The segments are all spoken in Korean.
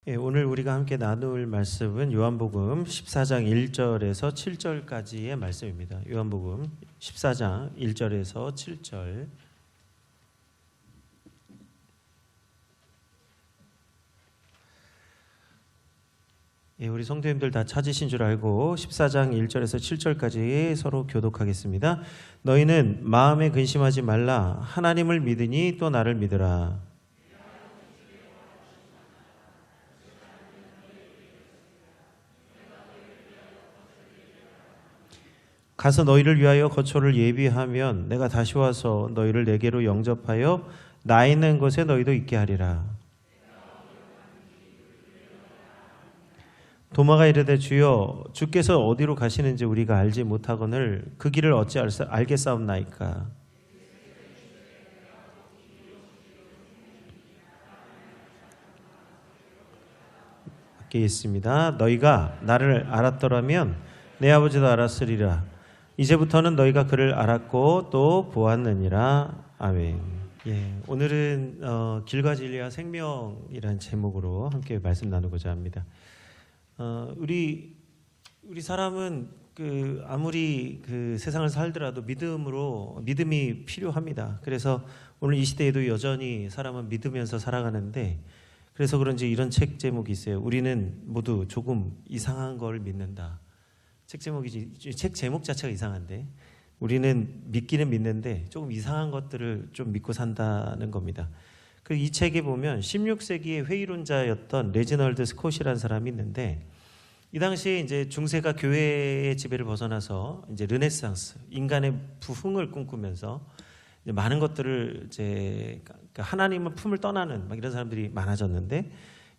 오늘 우리가 함께 나눌 말씀은 요한복음 14장 1절에서 7절까지의 말씀입니다. 요한복음 14장 1절에서 7절. 우리 성도님들 다 찾으신 줄 알고 14장 1절에서 7절까지 서로 교독하겠습니다. 너희는 마음에 근심하지 말라. 하나님을 믿으니 또 나를 믿으라. 가서 너희를 위하여 거처를 예비하면 내가 다시 와서 너희를 내게로 영접하여 나 있는 곳에 너희도 있게 하리라. 도마가 이르되 주여 주께서 어디로 가시는지 우리가 알지 못하거늘 그 길을 어찌 알겠사옵나이까. 받겠습니다. 너희가 나를 알았더라면 내 아버지도 알았으리라. 이제부터는 너희가 그를 알았고 또 보았느니라. 아멘. 오늘은 길과 진리와 생명이라는 제목으로 함께 말씀 나누고자 합니다. 우리 사람은 아무리 세상을 살더라도 믿음이 필요합니다. 그래서 오늘 이 시대에도 여전히 사람은 믿으면서 살아가는데, 그래서 그런지 이런 책 제목이 있어요. 우리는 모두 조금 이상한 걸 믿는다. 책 제목 자체가 이상한데, 우리는 믿기는 믿는데 조금 이상한 것들을 좀 믿고 산다는 겁니다. 이 책에 보면 16세기의 회의론자였던 레지널드 스콧이라는 사람이 있는데, 이 당시에 이제 중세가 교회의 지배를 벗어나서 이제 르네상스, 인간의 부흥을 꿈꾸면서 이제 많은 것들을 이제 하나님의 품을 떠나는 이런 사람들이 많아졌는데,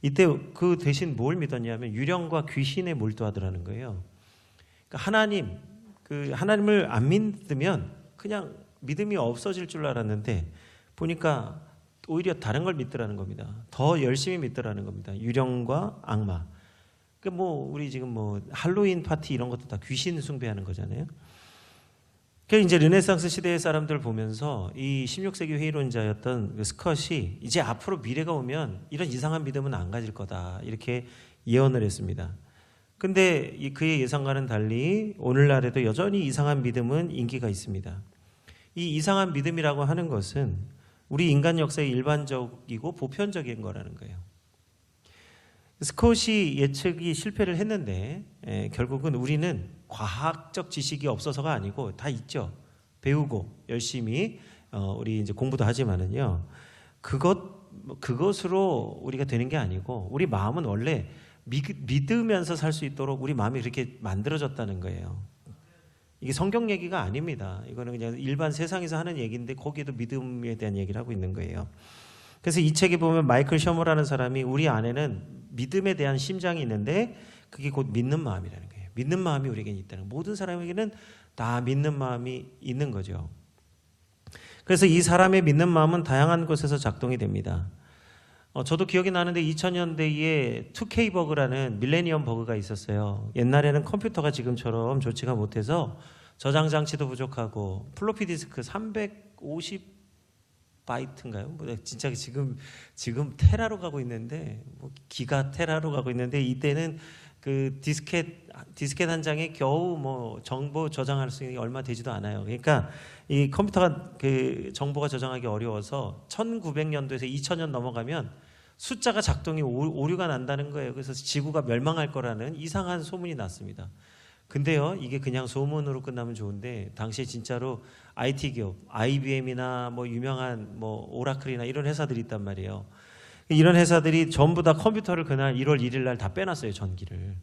이때 그 대신 뭘 믿었냐면 유령과 귀신에 몰두하더라는 거예요. 하나님을 안 믿으면 그냥 믿음이 없어질 줄 알았는데 보니까 오히려 다른 걸 믿더라는 겁니다. 더 열심히 믿더라는 겁니다. 유령과 악마. 우리 지금 할로윈 파티 이런 것도 다 귀신 숭배하는 거잖아요. 이제 르네상스 시대의 사람들 보면서 이 16세기 회의론자였던 스컷이 이제 앞으로 미래가 오면 이런 이상한 믿음은 안 가질 거다, 이렇게 예언을 했습니다. 근데 그의 예상과는 달리 오늘날에도 여전히 이상한 믿음은 인기가 있습니다. 이 이상한 믿음이라고 하는 것은 우리 인간 역사의 일반적이고 보편적인 거라는 거예요. 스콧이 예측이 실패를 했는데 결국은 우리는 과학적 지식이 없어서가 아니고 다 있죠. 배우고 열심히 우리 이제 공부도 하지만은요, 그것으로 우리가 되는 게 아니고 우리 마음은 원래 믿으면서 살 수 있도록 우리 마음이 그렇게 만들어졌다는 거예요. 이게 성경 얘기가 아닙니다. 이거는 그냥 일반 세상에서 하는 얘기인데 거기에도 믿음에 대한 얘기를 하고 있는 거예요. 그래서 이 책에 보면 마이클 셔머라는 사람이 우리 안에는 믿음에 대한 심장이 있는데 그게 곧 믿는 마음이라는 거예요. 믿는 마음이 우리에게는 있다는 거예요. 모든 사람에게는 다 믿는 마음이 있는 거죠. 그래서 이 사람의 믿는 마음은 다양한 곳에서 작동이 됩니다. 저도 기억이 나는데 2000년대에 2K 버그라는 밀레니엄 버그가 있었어요. 옛날에는 컴퓨터가 지금처럼 좋지가 못해서 저장 장치도 부족하고 플로피 디스크 350바이트인가요? 진짜 지금 테라로 가고 있는데 기가 테라로 가고 있는데, 이때는 그 디스켓 한 장에 겨우 정보 저장할 수 있는 게 얼마 되지도 않아요. 그러니까 이 컴퓨터가 정보가 저장하기 어려워서 1900년도에서 2000년 넘어가면 숫자가 작동이 오류가 난다는 거예요. 그래서 지구가 멸망할 거라는 이상한 소문이 났습니다. 근데요, 이게 그냥 소문으로 끝나면 좋은데 당시에 진짜로 IT 기업, IBM이나 유명한 오라클이나 이런 회사들이 있단 말이에요. 이런 회사들이 전부 다 컴퓨터를 그날 1월 1일 날 다 빼놨어요, 전기를.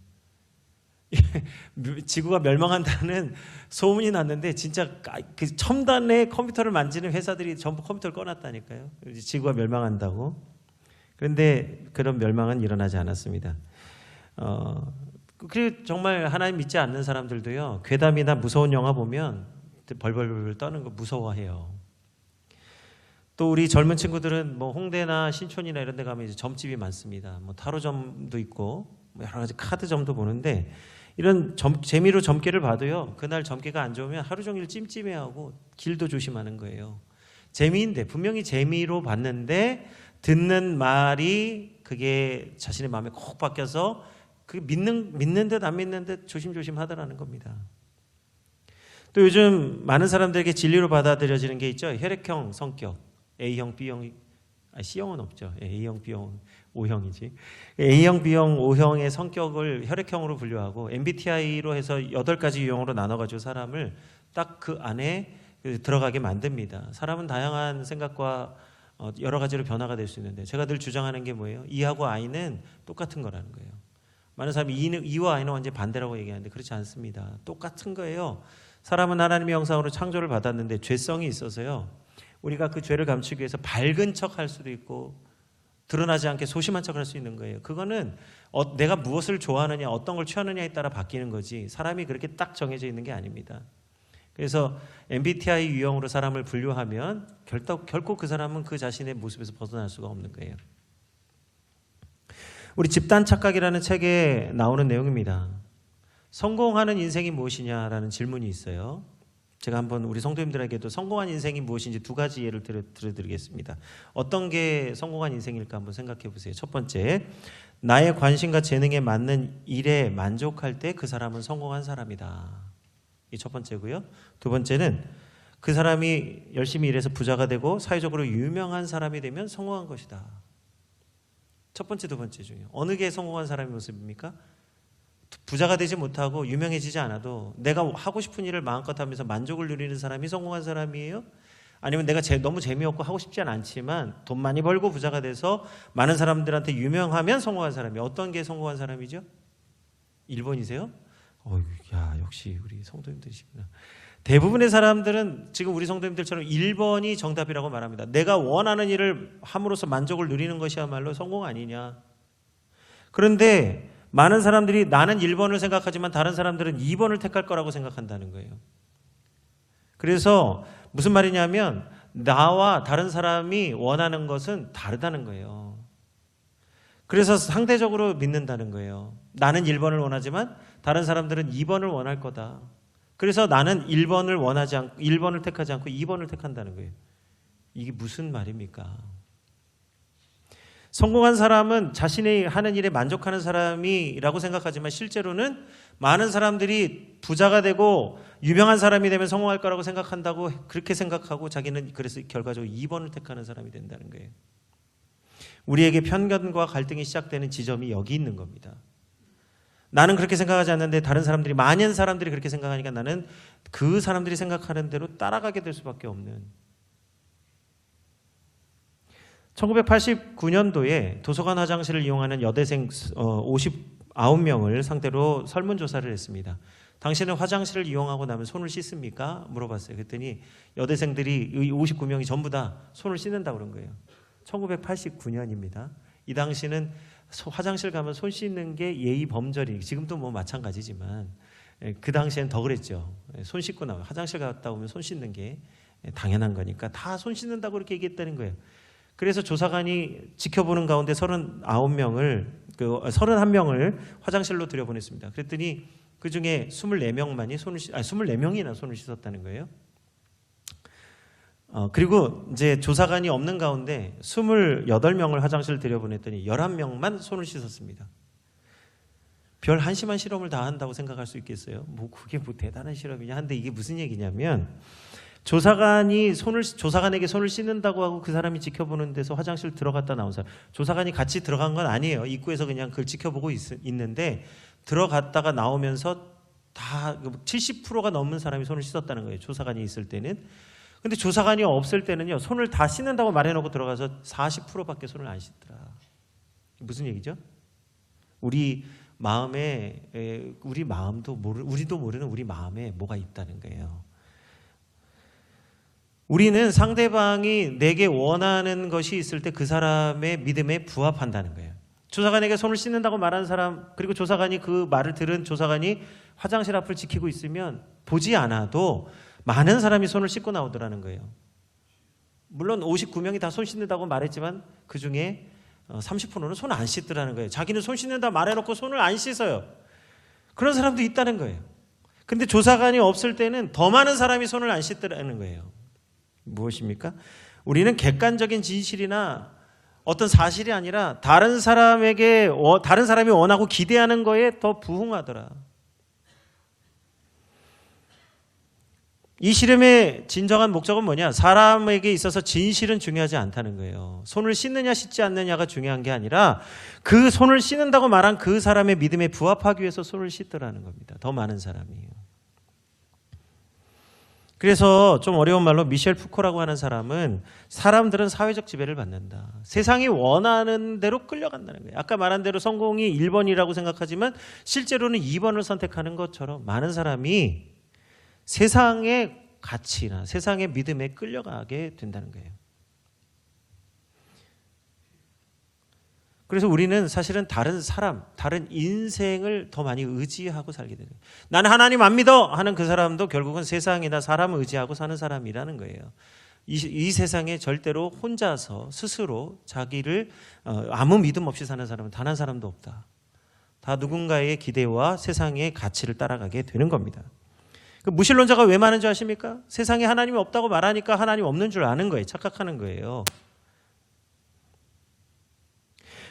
지구가 멸망한다는 소문이 났는데 진짜 그 첨단의 컴퓨터를 만지는 회사들이 전부 컴퓨터를 꺼놨다니까요. 지구가 멸망한다고. 그런데 그런 멸망은 일어나지 않았습니다. 그리고 정말 하나님 믿지 않는 사람들도요, 괴담이나 무서운 영화 보면 벌벌 떠는 거 무서워해요. 또 우리 젊은 친구들은 홍대나 신촌이나 이런 데 가면 이제 점집이 많습니다. 타로점도 있고 여러 가지 카드점도 보는데, 이런 재미로 점괘를 봐도요, 그날 점괘가 안 좋으면 하루 종일 찜찜해하고 길도 조심하는 거예요. 재미인데, 분명히 재미로 봤는데 듣는 말이 그게 자신의 마음에 콕 박혀서 그 믿는 듯 안 믿는 듯 조심조심 하더라는 겁니다. 또 요즘 많은 사람들에게 진리로 받아들여지는 게 있죠. 혈액형 성격, A형, B형, C형은 없죠. A형, B형, O형이지. A형, B형, O형의 성격을 혈액형으로 분류하고 MBTI로 해서 8가지 유형으로 나눠가지고 사람을 딱 그 안에 들어가게 만듭니다. 사람은 다양한 생각과 여러 가지로 변화가 될 수 있는데 제가 늘 주장하는 게 뭐예요? E하고 I는 똑같은 거라는 거예요. 많은 사람이 E와 I는 완전히 반대라고 얘기하는데 그렇지 않습니다. 똑같은 거예요. 사람은 하나님의 형상으로 창조를 받았는데 죄성이 있어서요. 우리가 그 죄를 감추기 위해서 밝은 척 할 수도 있고 드러나지 않게 소심한 척 할 수 있는 거예요. 그거는 내가 무엇을 좋아하느냐 어떤 걸 취하느냐에 따라 바뀌는 거지 사람이 그렇게 딱 정해져 있는 게 아닙니다. 그래서 MBTI 유형으로 사람을 분류하면 결코 그 사람은 그 자신의 모습에서 벗어날 수가 없는 거예요. 우리 집단 착각이라는 책에 나오는 내용입니다. 성공하는 인생이 무엇이냐라는 질문이 있어요. 제가 한번 우리 성도님들에게도 성공한 인생이 무엇인지 2가지 예를 들어드리겠습니다. 어떤 게 성공한 인생일까 한번 생각해 보세요. 첫 번째, 나의 관심과 재능에 맞는 일에 만족할 때 그 사람은 성공한 사람이다. 이 첫 번째고요. 2번째는 그 사람이 열심히 일해서 부자가 되고 사회적으로 유명한 사람이 되면 성공한 것이다. 첫 번째, 2번째 중에 어느 게 성공한 사람의 모습입니까? 부자가 되지 못하고 유명해지지 않아도 내가 하고 싶은 일을 마음껏 하면서 만족을 누리는 사람이 성공한 사람이에요? 아니면 내가 너무 재미없고 하고 싶지 않지만 돈 많이 벌고 부자가 돼서 많은 사람들한테 유명하면 성공한 사람이에요? 어떤 게 성공한 사람이죠? 1번이세요? 야, 역시 우리 성도님들이시구나. 대부분의 사람들은 지금 우리 성도님들처럼 1번이 정답이라고 말합니다. 내가 원하는 일을 함으로써 만족을 누리는 것이야말로 성공 아니냐. 그런데 많은 사람들이 나는 1번을 생각하지만 다른 사람들은 2번을 택할 거라고 생각한다는 거예요. 그래서 무슨 말이냐면 나와 다른 사람이 원하는 것은 다르다는 거예요. 그래서 상대적으로 믿는다는 거예요. 나는 1번을 원하지만 다른 사람들은 2번을 원할 거다. 그래서 나는 1번을 택하지 않고 2번을 택한다는 거예요. 이게 무슨 말입니까? 성공한 사람은 자신이 하는 일에 만족하는 사람이라고 생각하지만 실제로는 많은 사람들이 부자가 되고 유명한 사람이 되면 성공할 거라고 생각한다고 그렇게 생각하고 자기는 그래서 결과적으로 2번을 택하는 사람이 된다는 거예요. 우리에게 편견과 갈등이 시작되는 지점이 여기 있는 겁니다. 나는 그렇게 생각하지 않는데 다른 사람들이 많은 사람들이 그렇게 생각하니까 나는 그 사람들이 생각하는 대로 따라가게 될 수밖에 없는 1989년도에 도서관 화장실을 이용하는 여대생 59명을 상대로 설문조사를 했습니다. 당신은 화장실을 이용하고 나면 손을 씻습니까? 물어봤어요. 그랬더니 여대생들이 59명이 전부 다 손을 씻는다고 그런 거예요. 1989년입니다. 이 당시는 화장실 가면 손 씻는 게 예의 범절이 지금도 뭐 마찬가지지만 그 당시엔 더 그랬죠. 손 씻고 나면 화장실 갔다 오면 손 씻는 게 당연한 거니까 다 손 씻는다고 그렇게 얘기했다는 거예요. 그래서 조사관이 지켜보는 가운데 31명을 화장실로 들여보냈습니다. 그랬더니 그중에 24명이나 손을 씻었다는 거예요. 그리고 이제 조사관이 없는 가운데 28명을 화장실 들여보냈더니 11명만 손을 씻었습니다. 별 한심한 실험을 다 한다고 생각할 수 있겠어요? 그게 대단한 실험이냐? 한데 이게 무슨 얘기냐면 조사관에게 손을 씻는다고 하고 그 사람이 지켜보는 데서 화장실 들어갔다 나온 사람, 조사관이 같이 들어간 건 아니에요. 입구에서 그냥 그걸 지켜보고 있는데 들어갔다가 나오면서 다 70%가 넘는 사람이 손을 씻었다는 거예요. 조사관이 있을 때는. 근데 조사관이 없을 때는요, 손을 다 씻는다고 말해놓고 들어가서 40%밖에 손을 안 씻더라. 무슨 얘기죠? 우리도 모르는 우리 마음에 뭐가 있다는 거예요. 우리는 상대방이 내게 원하는 것이 있을 때 그 사람의 믿음에 부합한다는 거예요. 조사관에게 손을 씻는다고 말하는 사람, 그리고 조사관이 그 말을 들은 조사관이 화장실 앞을 지키고 있으면 보지 않아도 많은 사람이 손을 씻고 나오더라는 거예요. 물론 59명이 다 손 씻는다고 말했지만 그 중에 30%는 손 안 씻더라는 거예요. 자기는 손 씻는다 말해놓고 손을 안 씻어요. 그런 사람도 있다는 거예요. 근데 조사관이 없을 때는 더 많은 사람이 손을 안 씻더라는 거예요. 무엇입니까? 우리는 객관적인 진실이나 어떤 사실이 아니라 다른 사람이 원하고 기대하는 거에 더 부응하더라. 이 씨름의 진정한 목적은 뭐냐? 사람에게 있어서 진실은 중요하지 않다는 거예요. 손을 씻느냐 씻지 않느냐가 중요한 게 아니라 그 손을 씻는다고 말한 그 사람의 믿음에 부합하기 위해서 손을 씻더라는 겁니다. 더 많은 사람이에요. 그래서 좀 어려운 말로 미셸 푸코라고 하는 사람은 사람들은 사회적 지배를 받는다. 세상이 원하는 대로 끌려간다는 거예요. 아까 말한 대로 성공이 1번이라고 생각하지만 실제로는 2번을 선택하는 것처럼 많은 사람이 세상의 가치나 세상의 믿음에 끌려가게 된다는 거예요. 그래서 우리는 사실은 다른 사람, 다른 인생을 더 많이 의지하고 살게 되는 거예요. 나는 하나님 안 믿어 하는 그 사람도 결국은 세상이나 사람을 의지하고 사는 사람이라는 거예요. 이 세상에 절대로 혼자서 스스로 자기를 아무 믿음 없이 사는 사람은 단 한 사람도 없다. 다 누군가의 기대와 세상의 가치를 따라가게 되는 겁니다. 그 무신론자가 왜 많은 줄 아십니까? 세상에 하나님이 없다고 말하니까 하나님 없는 줄 아는 거예요. 착각하는 거예요.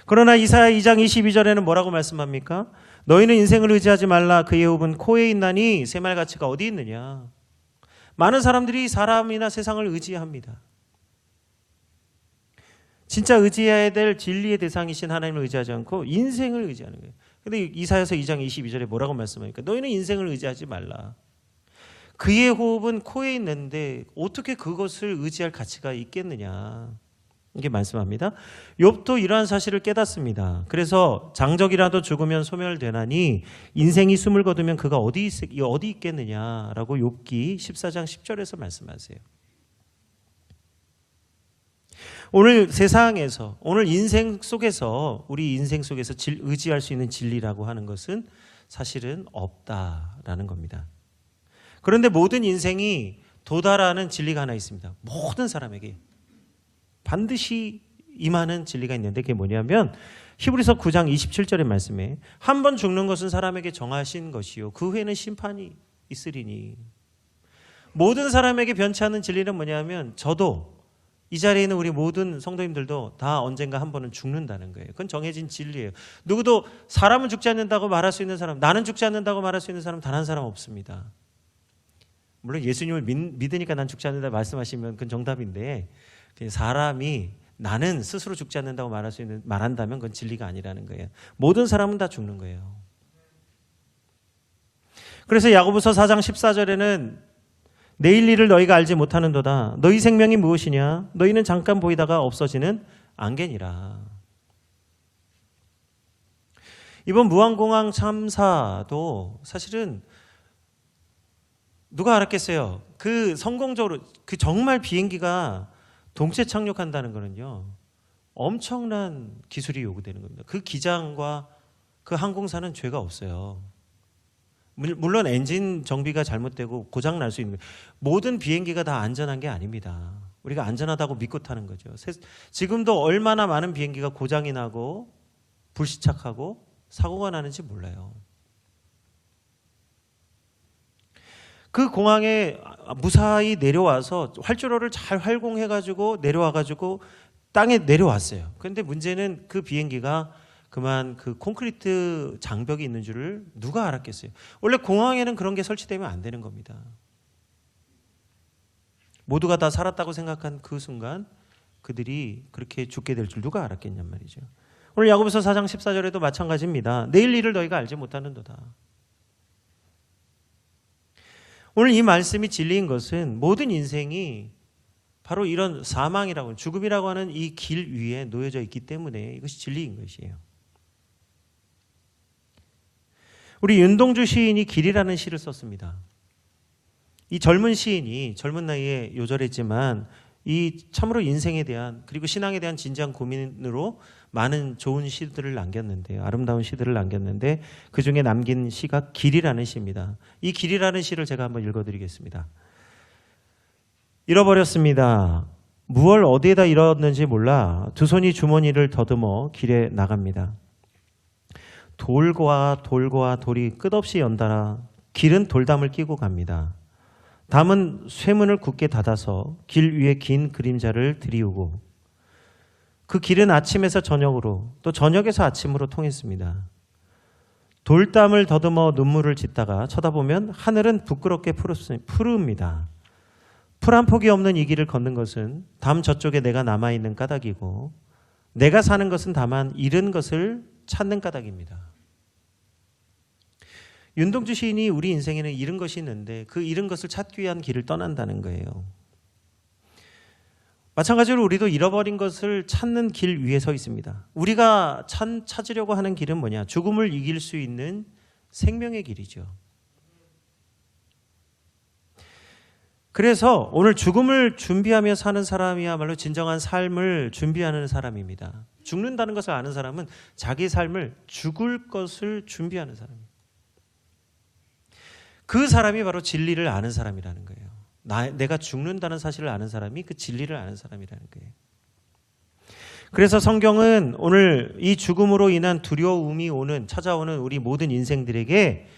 그러나 이사야 2장 22절에는 뭐라고 말씀합니까? 너희는 인생을 의지하지 말라. 그의 호흡은 코에 있나니 새말가치가 어디 있느냐. 많은 사람들이 사람이나 세상을 의지합니다. 진짜 의지해야 될 진리의 대상이신 하나님을 의지하지 않고 인생을 의지하는 거예요. 그런데 이사야서 2장 22절에 뭐라고 말씀합니까? 너희는 인생을 의지하지 말라. 그의 호흡은 코에 있는데 어떻게 그것을 의지할 가치가 있겠느냐. 이게 말씀합니다. 욥도 이러한 사실을 깨닫습니다. 그래서 장적이라도 죽으면 소멸되나니 인생이 숨을 거두면 그가 어디 있겠느냐라고 욥기 14장 10절에서 말씀하세요. 오늘 세상에서, 오늘 인생 속에서, 우리 인생 속에서 의지할 수 있는 진리라고 하는 것은 사실은 없다라는 겁니다. 그런데 모든 인생이 도달하는 진리가 하나 있습니다. 모든 사람에게 반드시 임하는 진리가 있는데 그게 뭐냐면 히브리서 9장 27절의 말씀에 한 번 죽는 것은 사람에게 정하신 것이요 그 후에는 심판이 있으리니. 모든 사람에게 변치 않는 진리는 뭐냐면 저도 이 자리에 있는 우리 모든 성도님들도 다 언젠가 한 번은 죽는다는 거예요. 그건 정해진 진리예요. 누구도 사람은 죽지 않는다고 말할 수 있는 사람, 나는 죽지 않는다고 말할 수 있는 사람 단 한 사람 없습니다. 물론 예수님을 믿으니까 난 죽지 않는다 말씀하시면 그건 정답인데 사람이 나는 스스로 죽지 않는다고 말한다면 그건 진리가 아니라는 거예요. 모든 사람은 다 죽는 거예요. 그래서 야고보서 4장 14절에는 내일 일을 너희가 알지 못하는도다. 너희 생명이 무엇이냐? 너희는 잠깐 보이다가 없어지는 안개니라. 이번 무한공항 참사도 사실은 누가 알았겠어요? 그 성공적으로 그 정말 비행기가 동체 착륙한다는 거는요 엄청난 기술이 요구되는 겁니다. 그 기장과 그 항공사는 죄가 없어요. 물론 엔진 정비가 잘못되고 고장 날 수 있는 모든 비행기가 다 안전한 게 아닙니다. 우리가 안전하다고 믿고 타는 거죠. 지금도 얼마나 많은 비행기가 고장이 나고 불시착하고 사고가 나는지 몰라요. 그 공항에 무사히 내려와서 활주로를 잘 활공해가지고 내려와가지고 땅에 내려왔어요. 그런데 문제는 그 비행기가 그만 그 콘크리트 장벽이 있는 줄을 누가 알았겠어요. 원래 공항에는 그런 게 설치되면 안 되는 겁니다. 모두가 다 살았다고 생각한 그 순간 그들이 그렇게 죽게 될 줄 누가 알았겠냔 말이죠. 오늘 야고보서 4장 14절에도 마찬가지입니다. 내일 일을 너희가 알지 못하는도다. 오늘 이 말씀이 진리인 것은 모든 인생이 바로 이런 사망이라고 죽음이라고 하는 이 길 위에 놓여져 있기 때문에 이것이 진리인 것이에요. 우리 윤동주 시인이 길이라는 시를 썼습니다. 이 젊은 시인이 젊은 나이에 요절했지만 이 참으로 인생에 대한 그리고 신앙에 대한 진지한 고민으로 많은 좋은 시들을 남겼는데요. 아름다운 시들을 남겼는데 그중에 남긴 시가 길이라는 시입니다. 이 길이라는 시를 제가 한번 읽어드리겠습니다. 잃어버렸습니다. 무얼 어디에다 잃었는지 몰라 두 손이 주머니를 더듬어 길에 나갑니다. 돌과 돌이 끝없이 연달아 길은 돌담을 끼고 갑니다. 담은 쇠문을 굳게 닫아서 길 위에 긴 그림자를 들이우고 그 길은 아침에서 저녁으로 또 저녁에서 아침으로 통했습니다. 돌담을 더듬어 눈물을 짓다가 쳐다보면 하늘은 부끄럽게 푸릅니다. 풀 한 폭이 없는 이 길을 걷는 것은 담 저쪽에 내가 남아있는 까닭이고 내가 사는 것은 다만 잃은 것을 찾는 까닭입니다. 윤동주 시인이 우리 인생에는 잃은 것이 있는데 그 잃은 것을 찾기 위한 길을 떠난다는 거예요. 마찬가지로 우리도 잃어버린 것을 찾는 길 위에 서 있습니다. 우리가 찾으려고 하는 길은 뭐냐? 죽음을 이길 수 있는 생명의 길이죠. 그래서 오늘 죽음을 준비하며 사는 사람이야말로 진정한 삶을 준비하는 사람입니다. 죽는다는 것을 아는 사람은 자기 삶을 죽을 것을 준비하는 사람입니다. 그 사람이 바로 진리를 아는 사람이라는 거예요. 내가 죽는다는 사실을 아는 사람이 그 진리를 아는 사람이라는 거예요. 그래서 성경은 오늘 이 죽음으로 인한 두려움이 찾아오는 우리 모든 인생들에게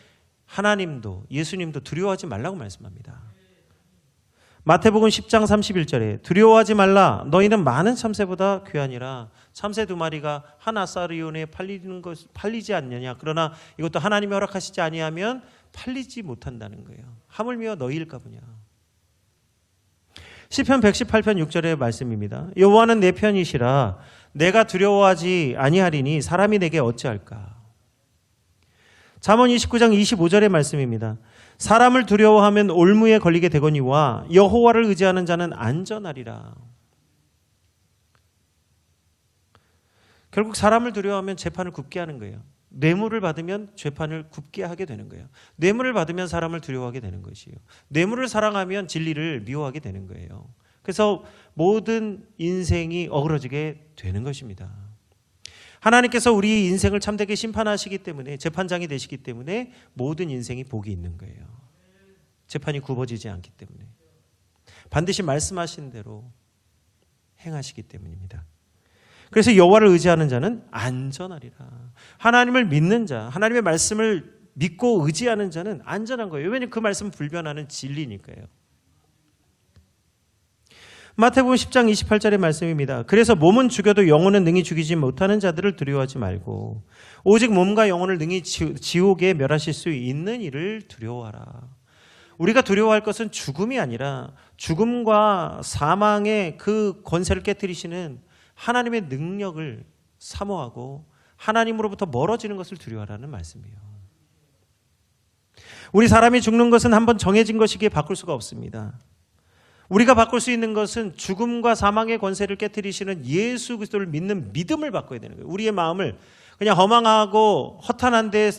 하나님도 예수님도 두려워하지 말라고 말씀합니다. 마태복음 10장 31절에 두려워하지 말라 너희는 많은 참새보다 귀하니라. 참새 2마리가 한 아사리온에 팔리지 않느냐. 그러나 이것도 하나님이 허락하시지 아니하면 팔리지 못한다는 거예요. 하물며 너희일까 보냐. 시편 118편 6절의 말씀입니다. 여호와는 내 편이시라 내가 두려워하지 아니하리니 사람이 내게 어찌할까. 잠언 29장 25절의 말씀입니다. 사람을 두려워하면 올무에 걸리게 되거니와 여호와를 의지하는 자는 안전하리라. 결국 사람을 두려워하면 재판을 굽게 하는 거예요. 뇌물을 받으면 재판을 굽게 하게 되는 거예요. 뇌물을 받으면 사람을 두려워하게 되는 것이에요. 뇌물을 사랑하면 진리를 미워하게 되는 거예요. 그래서 모든 인생이 어그러지게 되는 것입니다. 하나님께서 우리 인생을 참되게 심판하시기 때문에 재판장이 되시기 때문에 모든 인생이 복이 있는 거예요. 재판이 굽어지지 않기 때문에 반드시 말씀하신 대로 행하시기 때문입니다. 그래서 여호와를 의지하는 자는 안전하리라. 하나님을 믿는 자, 하나님의 말씀을 믿고 의지하는 자는 안전한 거예요. 왜냐하면 그 말씀은 불변하는 진리니까요. 마태복음 10장 28절의 말씀입니다. 그래서 몸은 죽여도 영혼은 능히 죽이지 못하는 자들을 두려워하지 말고 오직 몸과 영혼을 능히 지옥에 멸하실 수 있는 이를 두려워하라. 우리가 두려워할 것은 죽음이 아니라 죽음과 사망의 그 권세를 깨뜨리시는 하나님의 능력을 사모하고 하나님으로부터 멀어지는 것을 두려워하라는 말씀이에요. 우리 사람이 죽는 것은 한번 정해진 것이기에 바꿀 수가 없습니다. 우리가 바꿀 수 있는 것은 죽음과 사망의 권세를 깨뜨리시는 예수 그리스도를 믿는 믿음을 바꿔야 되는 거예요. 우리의 마음을 그냥 허망하고 허탄한데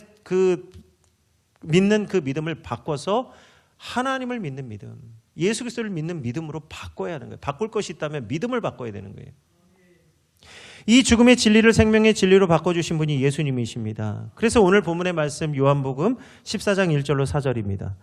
믿는 그 믿음을 바꿔서 하나님을 믿는 믿음, 예수 그리스도를 믿는 믿음으로 바꿔야 하는 거예요. 바꿀 것이 있다면 믿음을 바꿔야 되는 거예요. 이 죽음의 진리를 생명의 진리로 바꿔주신 분이 예수님이십니다. 그래서 오늘 본문의 말씀 요한복음 14장 1절로 4절입니다.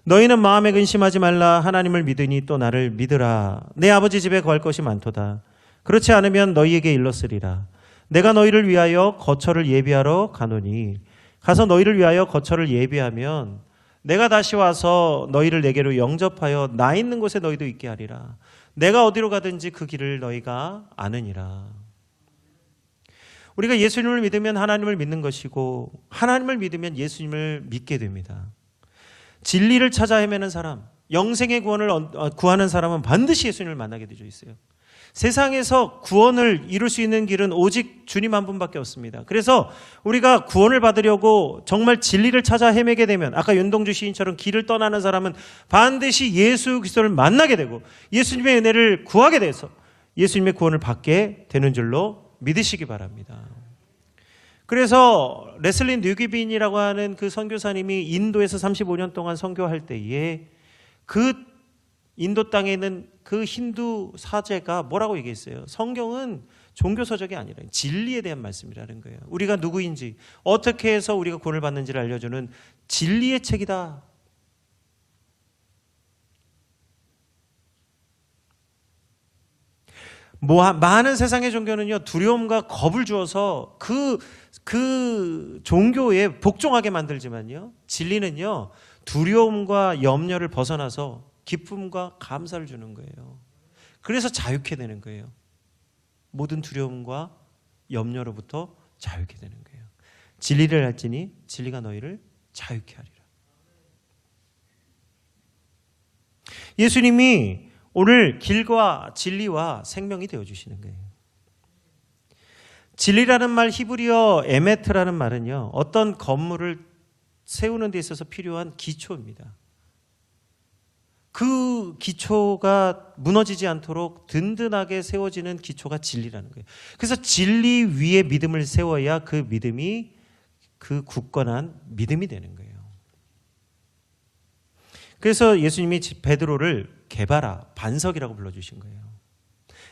너희는 마음에 근심하지 말라. 하나님을 믿으니 또 나를 믿으라. 내 아버지 집에 거할 것이 많도다. 그렇지 않으면 너희에게 일렀으리라. 내가 너희를 위하여 거처를 예비하러 가노니 가서 너희를 위하여 거처를 예비하면 내가 다시 와서 너희를 내게로 영접하여 나 있는 곳에 너희도 있게 하리라. 내가 어디로 가든지 그 길을 너희가 아느니라. 우리가 예수님을 믿으면 하나님을 믿는 것이고 하나님을 믿으면 예수님을 믿게 됩니다. 진리를 찾아 헤매는 사람, 영생의 구원을 구하는 사람은 반드시 예수님을 만나게 되어 있어요. 세상에서 구원을 이룰 수 있는 길은 오직 주님 한 분밖에 없습니다. 그래서 우리가 구원을 받으려고 정말 진리를 찾아 헤매게 되면 아까 윤동주 시인처럼 길을 떠나는 사람은 반드시 예수 그리스도를 만나게 되고 예수님의 은혜를 구하게 돼서 예수님의 구원을 받게 되는 줄로 믿으시기 바랍니다. 그래서 레슬리 뉴기빈이라고 하는 그 선교사님이 인도에서 35년 동안 선교할 때에 그 인도 땅에 있는 그 힌두 사제가 뭐라고 얘기했어요? 성경은 종교서적이 아니라 진리에 대한 말씀이라는 거예요. 우리가 누구인지 어떻게 해서 우리가 구원을 받는지를 알려주는 진리의 책이다. 많은 세상의 종교는요 두려움과 겁을 주어서 그 종교에 복종하게 만들지만요 진리는요 두려움과 염려를 벗어나서 기쁨과 감사를 주는 거예요. 그래서 자유케 되는 거예요. 모든 두려움과 염려로부터 자유케 되는 거예요. 진리를 알지니 진리가 너희를 자유케 하리라. 예수님이 오늘 길과 진리와 생명이 되어주시는 거예요. 진리라는 말, 히브리어 에메트라는 말은요, 어떤 건물을 세우는 데 있어서 필요한 기초입니다. 그 기초가 무너지지 않도록 든든하게 세워지는 기초가 진리라는 거예요. 그래서 진리 위에 믿음을 세워야 그 믿음이 그 굳건한 믿음이 되는 거예요. 그래서 예수님이 베드로를 개바라, 반석이라고 불러주신 거예요.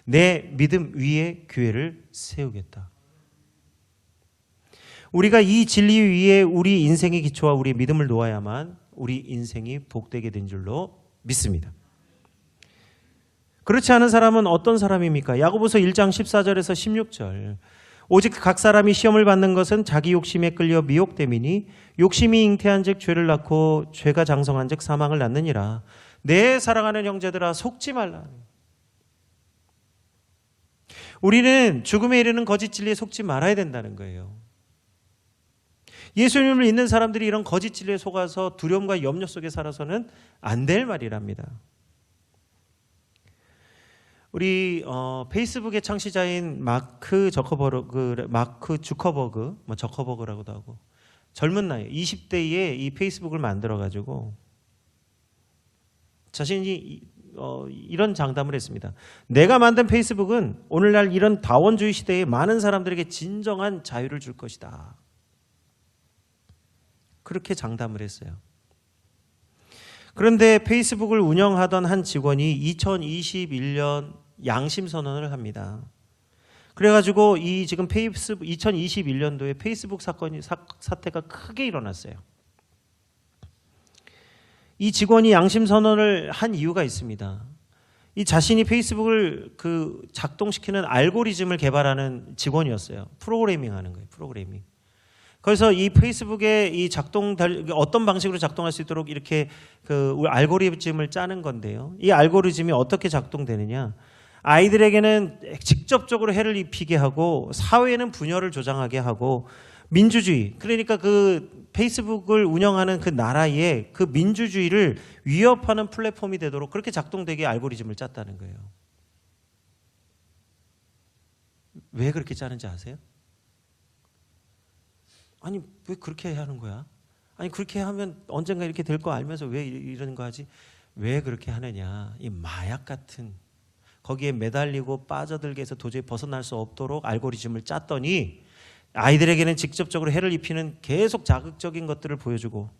내 믿음 위에 교회를 세우겠다. 우리가 이 진리 위에 우리 인생의 기초와 우리 믿음을 놓아야만 우리 인생이 복되게 된 줄로 믿습니다. 그렇지 않은 사람은 어떤 사람입니까? 야고보서 1장 14절에서 16절. 오직 각 사람이 시험을 받는 것은 자기 욕심에 끌려 미혹됨이니 욕심이 잉태한 즉 죄를 낳고 죄가 장성한 즉 사망을 낳느니라. 내 사랑하는 형제들아 속지 말라. 우리는 죽음에 이르는 거짓 진리에 속지 말아야 된다는 거예요. 예수님을 믿는 사람들이 이런 거짓 진리에 속아서 두려움과 염려 속에 살아서는 안 될 말이랍니다. 우리 페이스북의 창시자인 마크 주커버그, 저커버그라고도 하고 젊은 나이 20대에 이 페이스북을 만들어가지고 자신이 이런 장담을 했습니다. 내가 만든 페이스북은 오늘날 이런 다원주의 시대에 많은 사람들에게 진정한 자유를 줄 것이다. 그렇게 장담을 했어요. 그런데 페이스북을 운영하던 한 직원이 2021년 양심선언을 합니다. 그래가지고 이 지금 2021년도에 페이스북 사태가 크게 일어났어요. 이 직원이 양심선언을 한 이유가 있습니다. 이 자신이 페이스북을 작동시키는 알고리즘을 개발하는 직원이었어요. 프로그래밍 하는 거예요. 프로그래밍. 그래서 이 페이스북의 이 어떤 방식으로 작동할 수 있도록 이렇게 알고리즘을 짜는 건데요. 이 알고리즘이 어떻게 작동되느냐? 아이들에게는 직접적으로 해를 입히게 하고 사회에는 분열을 조장하게 하고 민주주의, 그러니까 그 페이스북을 운영하는 그 나라의 그 민주주의를 위협하는 플랫폼이 되도록 그렇게 작동되게 알고리즘을 짰다는 거예요. 왜 그렇게 짜는지 아세요? 아니 왜 그렇게 하는 거야? 아니 그렇게 하면 언젠가 이렇게 될 거 알면서 왜 이러는 거 하지? 왜 그렇게 하느냐? 이 마약 같은 거기에 매달리고 빠져들게 해서 도저히 벗어날 수 없도록 알고리즘을 짰더니 아이들에게는 직접적으로 해를 입히는 계속 자극적인 것들을 보여주고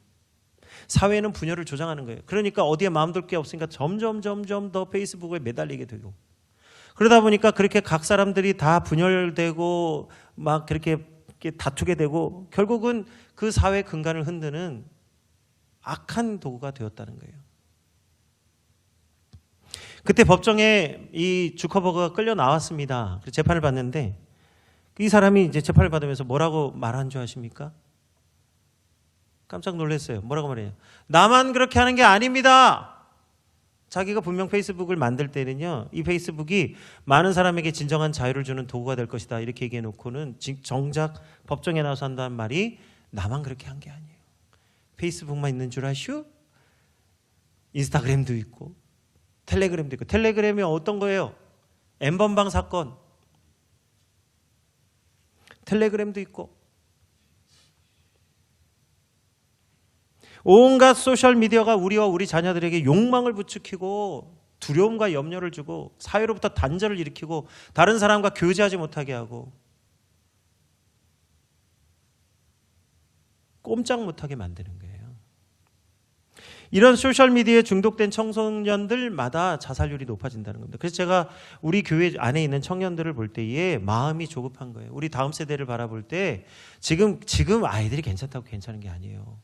사회는 분열을 조장하는 거예요. 그러니까 어디에 마음 둘 게 없으니까 점점 더 페이스북에 매달리게 되고 그러다 보니까 그렇게 각 사람들이 다 분열되고 막 그렇게 다투게 되고 결국은 그 사회 근간을 흔드는 악한 도구가 되었다는 거예요. 그때 법정에 이 주커버그가 끌려 나왔습니다. 재판을 받는데 이 사람이 이제 재판을 받으면서 뭐라고 말한 줄 아십니까? 깜짝 놀랐어요. 뭐라고 말해요? 나만 그렇게 하는 게 아닙니다. 자기가 분명 페이스북을 만들 때는요, 이 페이스북이 많은 사람에게 진정한 자유를 주는 도구가 될 것이다 이렇게 얘기해 놓고는 정작 법정에 나와서 한다는 말이 나만 그렇게 한 게 아니에요. 페이스북만 있는 줄 아슈? 인스타그램도 있고 텔레그램도 있고. 텔레그램이 어떤 거예요? N번방 사건. 텔레그램도 있고 온갖 소셜미디어가 우리와 우리 자녀들에게 욕망을 부추기고 두려움과 염려를 주고 사회로부터 단절을 일으키고 다른 사람과 교제하지 못하게 하고 꼼짝 못하게 만드는 거예요. 이런 소셜미디어에 중독된 청소년들마다 자살률이 높아진다는 겁니다. 그래서 제가 우리 교회 안에 있는 청년들을 볼 때에 마음이 조급한 거예요. 우리 다음 세대를 바라볼 때 지금 아이들이 괜찮다고 괜찮은 게 아니에요.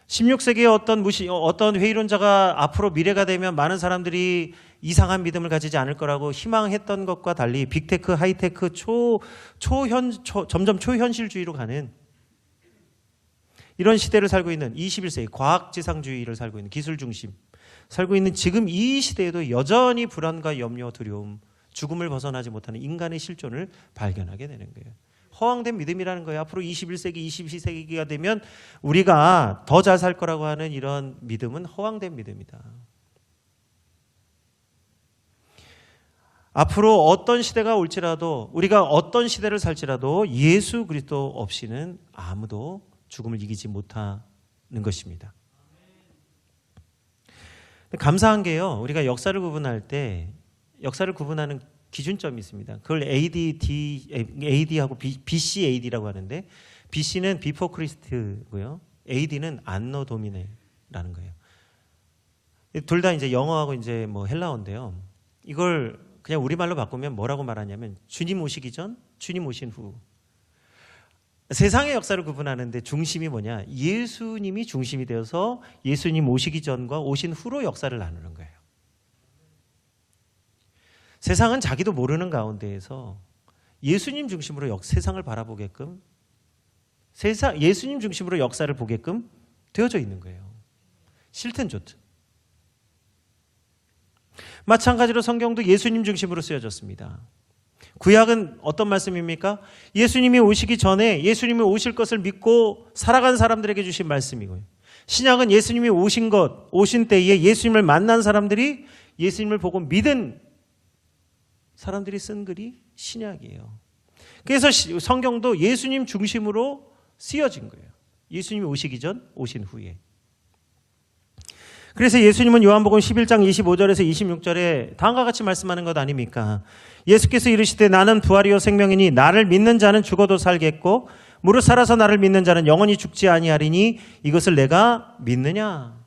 16세기의 어떤 회의론자가 앞으로 미래가 되면 많은 사람들이 이상한 믿음을 가지지 않을 거라고 희망했던 것과 달리 빅테크, 하이테크, 점점 초현실주의로 가는 이런 시대를 살고 있는 21세기 과학지상주의를 살고 있는 기술 중심 살고 있는 지금 이 시대에도 여전히 불안과 염려, 두려움, 죽음을 벗어나지 못하는 인간의 실존을 발견하게 되는 거예요. 허황된 믿음이라는 거예요. 앞으로 21세기, 22세기가 되면 우리가 더 잘 살 거라고 하는 이런 믿음은 허황된 믿음이다. 앞으로 어떤 시대가 올지라도, 우리가 어떤 시대를 살지라도 예수 그리스도 없이는 아무도 죽음을 이기지 못하는 것입니다. 감사한 게요, 우리가 역사를 구분할 때 역사를 구분하는 기준점이 있습니다. 그걸 AD하고 BC AD라고 하는데, BC는 Before Christ고요, AD는 Anno Domini라는 거예요. 둘 다 이제 영어하고 이제 뭐 헬라어인데요. 이걸 그냥 우리말로 바꾸면 뭐라고 말하냐면 주님 오시기 전, 주님 오신 후. 세상의 역사를 구분하는데 중심이 뭐냐? 예수님이 중심이 되어서 예수님 오시기 전과 오신 후로 역사를 나누는 거예요. 세상은 자기도 모르는 가운데에서 예수님 중심으로 세상을 바라보게끔, 예수님 중심으로 역사를 보게끔 되어져 있는 거예요. 싫든 좋든. 마찬가지로 성경도 예수님 중심으로 쓰여졌습니다. 구약은 어떤 말씀입니까? 예수님이 오시기 전에 예수님이 오실 것을 믿고 살아간 사람들에게 주신 말씀이고요. 신약은 예수님이 오신 때에 예수님을 만난 사람들이, 예수님을 보고 믿은 사람들이 쓴 글이 신약이에요. 그래서 성경도 예수님 중심으로 쓰여진 거예요. 예수님이 오시기 전, 오신 후에. 그래서 예수님은 요한복음 11장 25절에서 26절에 다음과 같이 말씀하는 것 아닙니까? 예수께서 이르시되 나는 부활이요 생명이니 나를 믿는 자는 죽어도 살겠고 무릇 살아서 나를 믿는 자는 영원히 죽지 아니하리니 이것을 내가 믿느냐?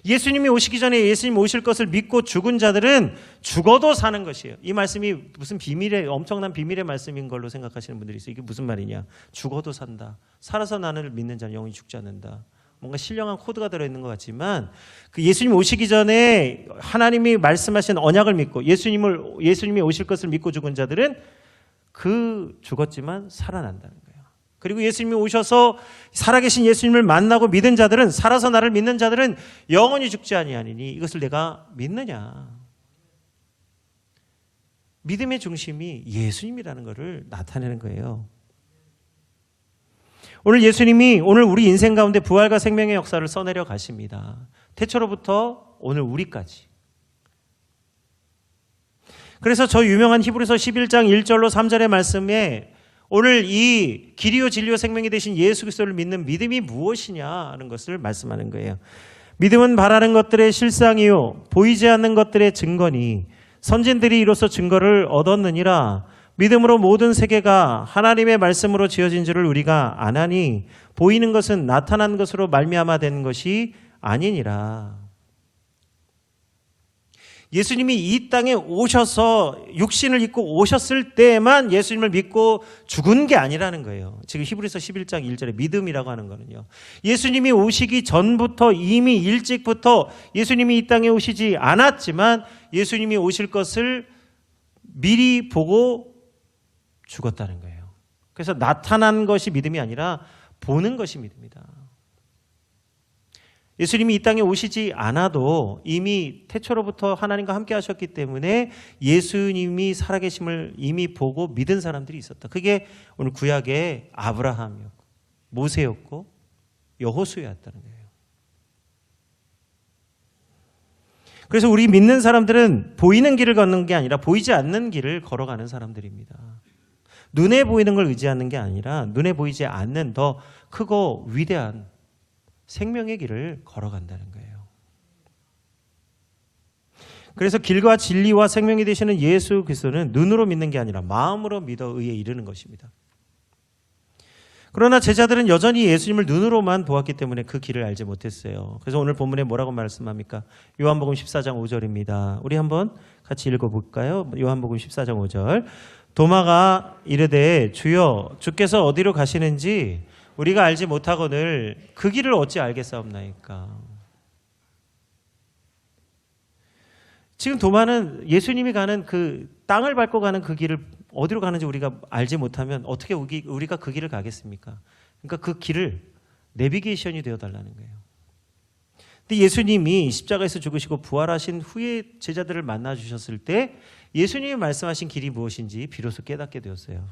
예수님이 오시기 전에 예수님 오실 것을 믿고 죽은 자들은 죽어도 사는 것이에요. 이 말씀이 무슨 엄청난 비밀의 말씀인 걸로 생각하시는 분들이 있어요. 이게 무슨 말이냐? 죽어도 산다. 살아서 나를 믿는 자는 영원히 죽지 않는다. 뭔가 신령한 코드가 들어있는 것 같지만, 그 예수님 오시기 전에 하나님이 말씀하신 언약을 믿고 예수님이 오실 것을 믿고 죽은 자들은 죽었지만 살아난다는 거예요. 그리고 예수님이 오셔서 살아계신 예수님을 만나고 믿은 자들은, 살아서 나를 믿는 자들은 영원히 죽지 아니하니니 이것을 내가 믿느냐? 믿음의 중심이 예수님이라는 것을 나타내는 거예요. 오늘 예수님이 오늘 우리 인생 가운데 부활과 생명의 역사를 써내려 가십니다. 태초로부터 오늘 우리까지. 그래서 저 유명한 히브리서 11장 1절로 3절의 말씀에 오늘 이 길이요 진리요 생명이 되신 예수 그리스도를 믿는 믿음이 무엇이냐 하는 것을 말씀하는 거예요. 믿음은 바라는 것들의 실상이요 보이지 않는 것들의 증거니 선진들이 이로써 증거를 얻었느니라. 믿음으로 모든 세계가 하나님의 말씀으로 지어진 줄을 우리가 아나니 보이는 것은 나타난 것으로 말미암아 된 것이 아니니라. 예수님이 이 땅에 오셔서 육신을 입고 오셨을 때만 예수님을 믿고 죽은 게 아니라는 거예요. 지금 히브리서 11장 1절에 믿음이라고 하는 거는요. 예수님이 오시기 전부터 이미 일찍부터 예수님이 이 땅에 오시지 않았지만 예수님이 오실 것을 미리 보고 죽었다는 거예요. 그래서 나타난 것이 믿음이 아니라 보는 것이 믿음이다. 예수님이 이 땅에 오시지 않아도 이미 태초로부터 하나님과 함께 하셨기 때문에 예수님이 살아계심을 이미 보고 믿은 사람들이 있었다. 그게 오늘 구약의 아브라함이었고 모세였고 여호수아였다는 거예요. 그래서 우리 믿는 사람들은 보이는 길을 걷는 게 아니라 보이지 않는 길을 걸어가는 사람들입니다. 눈에 보이는 걸 의지하는 게 아니라 눈에 보이지 않는 더 크고 위대한 생명의 길을 걸어간다는 거예요. 그래서 길과 진리와 생명이 되시는 예수 그리스도는 눈으로 믿는 게 아니라 마음으로 믿어 의에 이르는 것입니다. 그러나 제자들은 여전히 예수님을 눈으로만 보았기 때문에 그 길을 알지 못했어요. 그래서 오늘 본문에 뭐라고 말씀합니까? 요한복음 14장 5절입니다. 우리 한번 같이 읽어볼까요? 요한복음 14장 5절. 도마가 이르되 주여 주께서 어디로 가시는지 우리가 알지 못하거늘 그 길을 어찌 알겠사옵나이까. 지금 도마는 예수님이 가는 그 땅을 밟고 가는 그 길을 어디로 가는지 우리가 알지 못하면 어떻게 우리가 그 길을 가겠습니까? 그러니까 그 길을 내비게이션이 되어달라는 거예요. 근데 예수님이 십자가에서 죽으시고 부활하신 후에 제자들을 만나 주셨을 때 예수님이 말씀하신 길이 무엇인지 비로소 깨닫게 되었어요.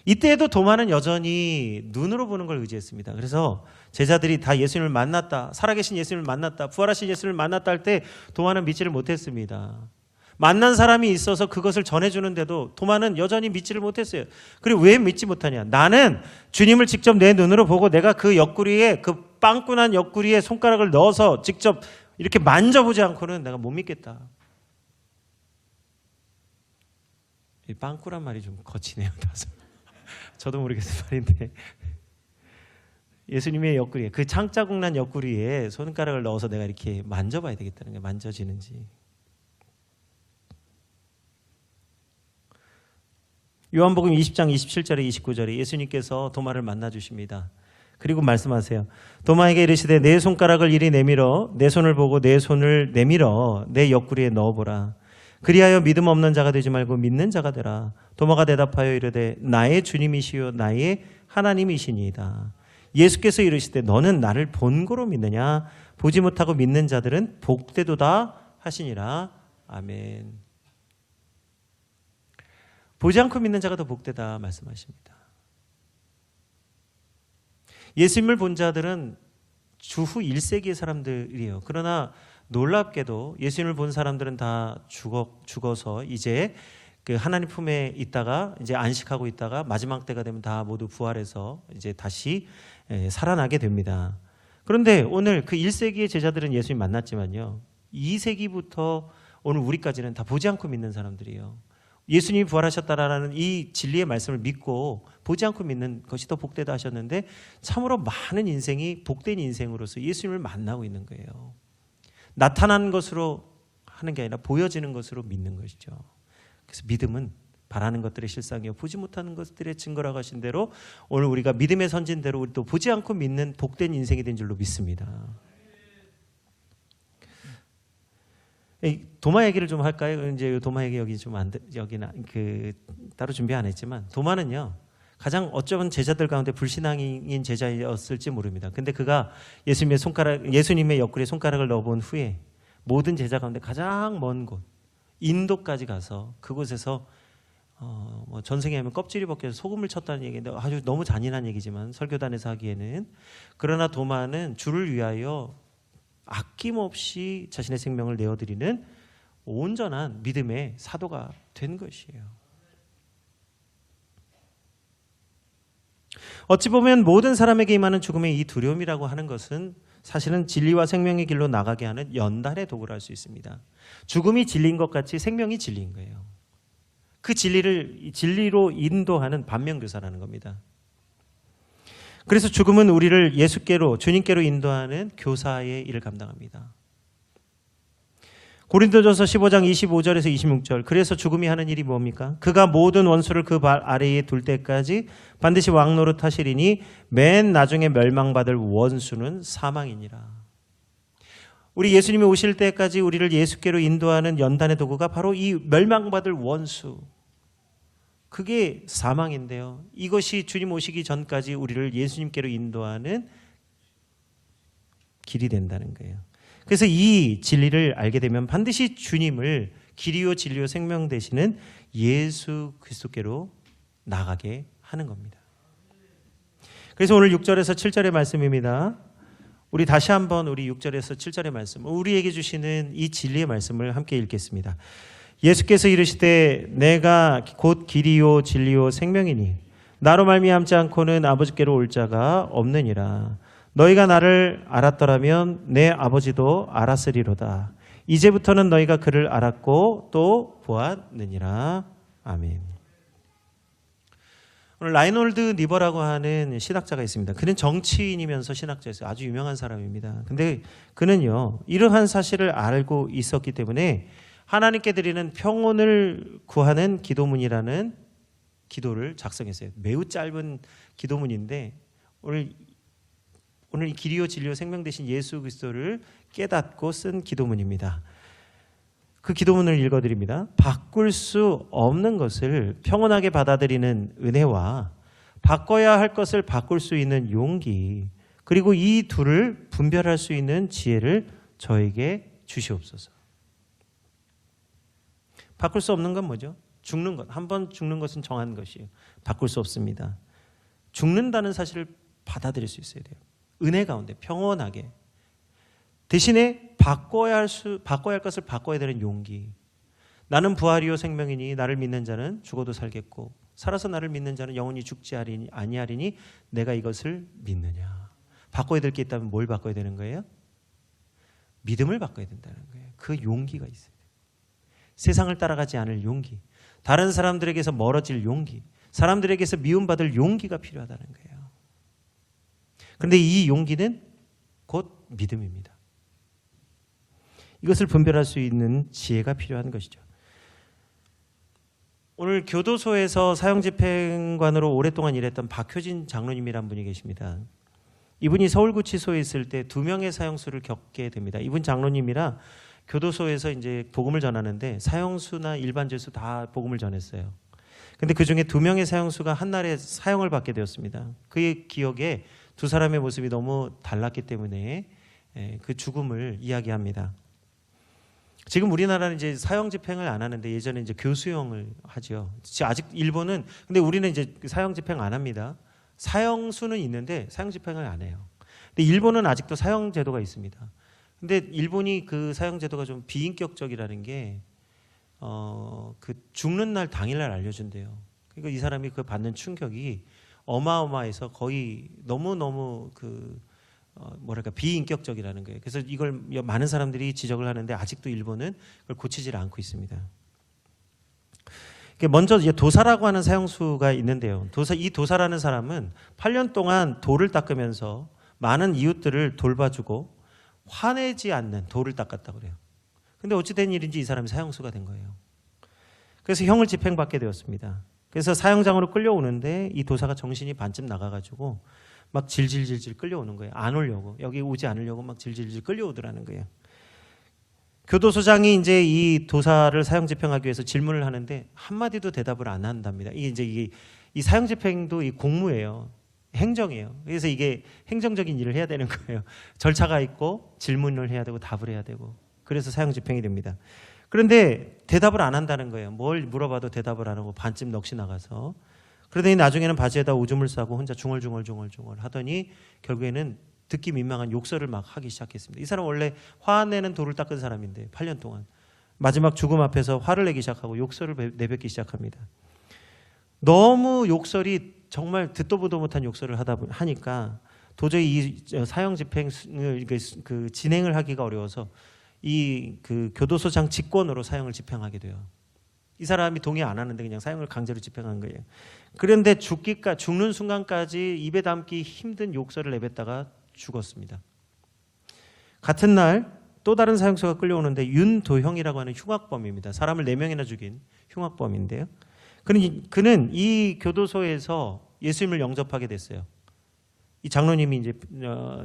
이때에도 도마는 여전히 눈으로 보는 걸 의지했습니다. 그래서 제자들이 다 예수님을 만났다, 살아계신 예수님을 만났다, 부활하신 예수님을 만났다 할 때 도마는 믿지를 못했습니다. 만난 사람이 있어서 그것을 전해주는데도 도마는 여전히 믿지를 못했어요. 그리고 왜 믿지 못하냐? 나는 주님을 직접 내 눈으로 보고 내가 그 옆구리에, 그 빵꾸난 옆구리에 손가락을 넣어서 직접 이렇게 만져보지 않고는 내가 못 믿겠다. 이 빵꾸란 말이 좀 거치네요. 저도 모르겠어요 말인데, 예수님의 옆구리에, 그 창자국 난 옆구리에 손가락을 넣어서 내가 이렇게 만져봐야 되겠다는 게, 만져지는지. 요한복음 20장 27절에 29절에 예수님께서 도마를 만나 주십니다. 그리고 말씀하세요. 도마에게 이르시되 내 손가락을 이리 내밀어 내 손을 보고 내 손을 내밀어 내 옆구리에 넣어보라. 그리하여 믿음 없는 자가 되지 말고 믿는 자가 되라. 도마가 대답하여 이르되 나의 주님이시요 나의 하나님이시니이다. 예수께서 이르시되 너는 나를 본고로 믿느냐? 보지 못하고 믿는 자들은 복되도다 하시니라. 아멘. 보지 않고 믿는 자가 더 복되다 말씀하십니다. 예수님을 본 자들은 주후 1세기의 사람들이에요. 그러나 놀랍게도 예수님을 본 사람들은 다 죽어서 이제 그 하나님 품에 있다가 이제 안식하고 있다가 마지막 때가 되면 다 모두 부활해서 이제 다시 살아나게 됩니다. 그런데 오늘 그 1세기의 제자들은 예수님 만났지만요, 2세기부터 오늘 우리까지는 다 보지 않고 믿는 사람들이에요. 예수님이 부활하셨다라는 이 진리의 말씀을 믿고 보지 않고 믿는 것이 더 복되다 하셨는데, 참으로 많은 인생이 복된 인생으로서 예수님을 만나고 있는 거예요. 나타나는 것으로 하는 게 아니라 보여지는 것으로 믿는 것이죠. 그래서 믿음은 바라는 것들의 실상이요 보지 못하는 것들의 증거라고 하신 대로 오늘 우리가 믿음의 선진대로 우리 또 보지 않고 믿는 복된 인생이 된 줄로 믿습니다. 도마 얘기를 좀 할까요? 이제 도마 얘기 여기 좀 여기는 그 따로 준비 안 했지만, 도마는요 가장 어쩌면 제자들 가운데 불신앙인 제자였을지 모릅니다. 근데 그가 예수님의 옆구리에 손가락을 넣어본 후에 모든 제자 가운데 가장 먼 곳 인도까지 가서 그곳에서 뭐 전생에 하면 껍질이 벗겨서 소금을 쳤다는 얘기인데 아주 너무 잔인한 얘기지만 설교단에서 하기에는, 그러나 도마는 주를 위하여 아낌없이 자신의 생명을 내어드리는 온전한 믿음의 사도가 된 것이에요. 어찌 보면 모든 사람에게 임하는 죽음의 이 두려움이라고 하는 것은 사실은 진리와 생명의 길로 나가게 하는 연단의 도구를 할 수 있습니다. 죽음이 진리인 것 같이 생명이 진리인 거예요. 그 진리를 진리로 인도하는 반면교사라는 겁니다. 그래서 죽음은 우리를 예수께로, 주님께로 인도하는 교사의 일을 감당합니다. 고린도전서 15장 25절에서 26절, 그래서 죽음이 하는 일이 뭡니까? 그가 모든 원수를 그 발 아래에 둘 때까지 반드시 왕노릇 하시리니 맨 나중에 멸망받을 원수는 사망이니라. 우리 예수님이 오실 때까지 우리를 예수께로 인도하는 연단의 도구가 바로 이 멸망받을 원수, 그게 사망인데요, 이것이 주님 오시기 전까지 우리를 예수님께로 인도하는 길이 된다는 거예요. 그래서 이 진리를 알게 되면 반드시 주님을 길이요 진리요 생명 되시는 예수 그리스도께로 나가게 하는 겁니다. 그래서 오늘 6절에서 7절의 말씀입니다. 우리 다시 한번 우리 6절에서 7절의 말씀, 우리에게 주시는 이 진리의 말씀을 함께 읽겠습니다. 예수께서 이르시되 내가 곧 길이요 진리요 생명이니 나로 말미암지 않고는 아버지께로 올 자가 없느니라. 너희가 나를 알았더라면 내 아버지도 알았으리로다. 이제부터는 너희가 그를 알았고 또 보았느니라. 아멘. 오늘 라이놀드 니버라고 하는 신학자가 있습니다. 그는 정치인이면서 신학자였어요. 아주 유명한 사람입니다. 근데 그는요 이러한 사실을 알고 있었기 때문에 하나님께 드리는 평온을 구하는 기도문이라는 기도를 작성했어요. 매우 짧은 기도문인데 오늘 이 길이요 진리요 생명 되신 예수 그리스도를 깨닫고 쓴 기도문입니다. 그 기도문을 읽어드립니다. 바꿀 수 없는 것을 평온하게 받아들이는 은혜와 바꿔야 할 것을 바꿀 수 있는 용기, 그리고 이 둘을 분별할 수 있는 지혜를 저에게 주시옵소서. 바꿀 수 없는 건 뭐죠? 죽는 것. 한 번 죽는 것은 정한 것이에요. 바꿀 수 없습니다. 죽는다는 사실을 받아들일 수 있어야 돼요. 은혜 가운데 평온하게. 대신에 바꿔야 할 것을 바꿔야 되는 용기. 나는 부활이요 생명이니 나를 믿는 자는 죽어도 살겠고 살아서 나를 믿는 자는 영원히 죽지 아니하리니 내가 이것을 믿느냐. 바꿔야 될 게 있다면 뭘 바꿔야 되는 거예요? 믿음을 바꿔야 된다는 거예요. 그 용기가 있어요. 세상을 따라가지 않을 용기, 다른 사람들에게서 멀어질 용기, 사람들에게서 미움받을 용기가 필요하다는 거예요. 그런데 이 용기는 곧 믿음입니다. 이것을 분별할 수 있는 지혜가 필요한 것이죠. 오늘 교도소에서 사형집행관으로 오랫동안 일했던 박효진 장로님이란 분이 계십니다. 이분이 서울구치소에 있을 때 2명의 사형수를 겪게 됩니다. 이분 장로님이라 교도소에서 이제 복음을 전하는데 사형수나 일반 죄수 다 복음을 전했어요. 근데 그 중에 2명의 사형수가 한날에 사형을 받게 되었습니다. 그의 기억에 두 사람의 모습이 너무 달랐기 때문에 그 죽음을 이야기합니다. 지금 우리나라는 이제 사형 집행을 안 하는데 예전에 이제 교수형을 하죠. 아직 일본은 근데 우리는 이제 사형 집행 안 합니다. 사형수는 있는데 사형 집행을 안 해요. 근데 일본은 아직도 사형 제도가 있습니다. 근데 일본이 그 사형 제도가 좀 비인격적이라는 게 그 죽는 날 당일날 알려준대요. 그러니까 이 사람이 그 받는 충격이 어마어마해서 거의 너무 뭐랄까 비인격적이라는 거예요. 그래서 이걸 많은 사람들이 지적을 하는데 아직도 일본은 그걸 고치질 않고 있습니다. 먼저 도사라고 하는 사형수가 있는데요. 이 도사라는 사람은 8년 동안 돌을 닦으면서 많은 이웃들을 돌봐주고 화내지 않는 돌을 닦았다고 그래요. 근데 어찌된 일인지 이 사람이 사형수가 된 거예요. 그래서 형을 집행받게 되었습니다. 그래서 사형장으로 끌려오는데 이 도사가 정신이 반쯤 나가가지고 막 질질질질 끌려오는 거예요. 안 오려고. 여기 오지 않으려고 막 질질질 끌려오더라는 거예요. 교도소장이 이제 이 도사를 사형 집행하기 위해서 질문을 하는데 한마디도 대답을 안 한답니다. 이게 이 사형 집행도 이 공무예요. 행정이에요. 그래서 이게 행정적인 일을 해야 되는 거예요. 절차가 있고 질문을 해야 되고 답을 해야 되고. 그래서 사형 집행이 됩니다. 그런데 대답을 안 한다는 거예요. 뭘 물어봐도 대답을 안 하고 반쯤 넋이 나가서. 그러더니 나중에는 바지에다 오줌을 싸고 혼자 중얼중얼 하더니 결국에는 듣기 민망한 욕설을 막 하기 시작했습니다. 이 사람 원래 화내는 돌을 닦은 사람인데 8년 동안 마지막 죽음 앞에서 화를 내기 시작하고 욕설을 내뱉기 시작합니다. 너무 욕설이 정말 듣도 보도 못한 욕설을 하니까 도저히 이 사형 집행을 진행을 하기가 어려워서 그 교도소장 직권으로 사형을 집행하게 돼요. 이 사람이 동의 안 하는데 그냥 사형을 강제로 집행한 거예요. 그런데 죽는 순간까지 입에 담기 힘든 욕설을 내뱉다가 죽었습니다. 같은 날 또 다른 사형수가 끌려오는데 윤도형이라고 하는 흉악범입니다. 사람을 4명이나 죽인 흉악범인데요. 그는 이 교도소에서 예수님을 영접하게 됐어요. 이 장로님이 이제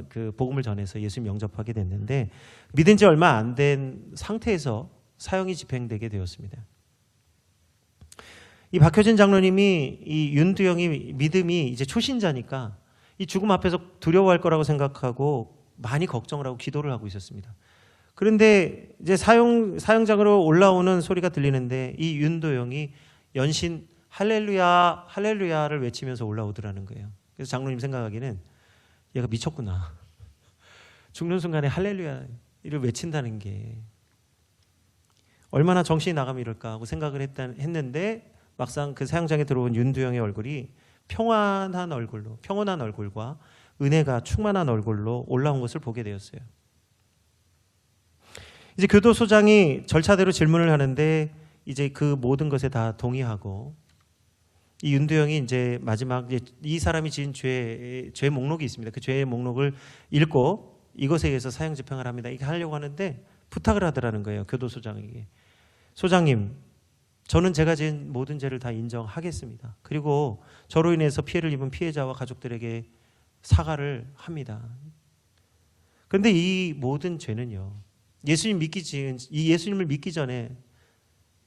그 복음을 전해서 예수님 영접하게 됐는데 믿은 지 얼마 안 된 상태에서 사형이 집행되게 되었습니다. 이 박효진 장로님이 이 윤두영이 믿음이 이제 초신자니까 이 죽음 앞에서 두려워할 거라고 생각하고 많이 걱정을 하고 기도를 하고 있었습니다. 그런데 이제 사형장으로 올라오는 소리가 들리는데 이 윤도영이 연신 할렐루야 할렐루야를 외치면서 올라오더라는 거예요. 그래서 장로님 생각하기는 얘가 미쳤구나. 죽는 순간에 할렐루야를 외친다는 게 얼마나 정신이 나가면 이럴까 하고 생각을 했는데 막상 그 사형장에 들어온 윤두영의 얼굴이 평온한 얼굴과 은혜가 충만한 얼굴로 올라온 것을 보게 되었어요. 이제 교도소장이 절차대로 질문을 하는데 이제 그 모든 것에 다 동의하고 이 윤두영이 이제 마지막 이 사람이 지은 죄 목록이 있습니다. 그 죄의 목록을 읽고 이것에 의해서 사형 집행을 합니다. 이렇게 하려고 하는데 부탁을 하더라는 거예요. 교도소장에게. 소장님, 저는 제가 지은 모든 죄를 다 인정하겠습니다. 그리고 저로 인해서 피해를 입은 피해자와 가족들에게 사과를 합니다. 그런데 이 모든 죄는요. 예수님을 믿기 전에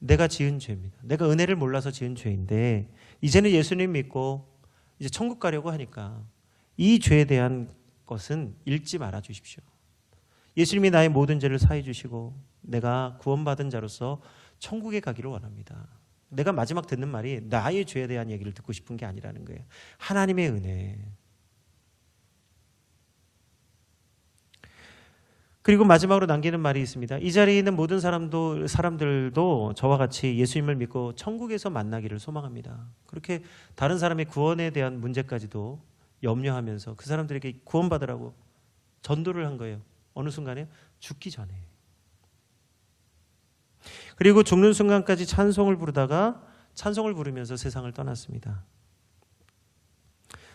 내가 지은 죄입니다. 내가 은혜를 몰라서 지은 죄인데 이제는 예수님 믿고 이제 천국 가려고 하니까 이 죄에 대한 것은 읽지 말아 주십시오. 예수님이 나의 모든 죄를 사해 주시고 내가 구원받은 자로서 천국에 가기를 원합니다. 내가 마지막 듣는 말이 나의 죄에 대한 얘기를 듣고 싶은 게 아니라는 거예요. 하나님의 은혜. 그리고 마지막으로 남기는 말이 있습니다. 이 자리에 있는 모든 사람들도 저와 같이 예수님을 믿고 천국에서 만나기를 소망합니다. 그렇게 다른 사람의 구원에 대한 문제까지도 염려하면서 그 사람들에게 구원받으라고 전도를 한 거예요. 어느 순간에 죽기 전에. 그리고 죽는 순간까지 찬송을 부르면서 세상을 떠났습니다.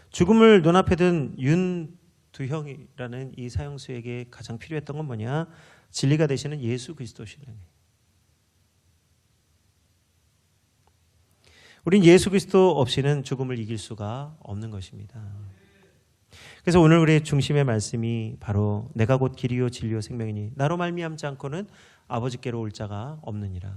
죽음을 눈앞에 둔 윤두형이라는 이 사형수에게 가장 필요했던 건 뭐냐? 진리가 되시는 예수 그리스도시는. 우린 예수 그리스도 없이는 죽음을 이길 수가 없는 것입니다. 그래서 오늘 우리의 중심의 말씀이 바로 내가 곧 길이요 진리요 생명이니 나로 말미암지 않고는 아버지께로 올 자가 없느니라.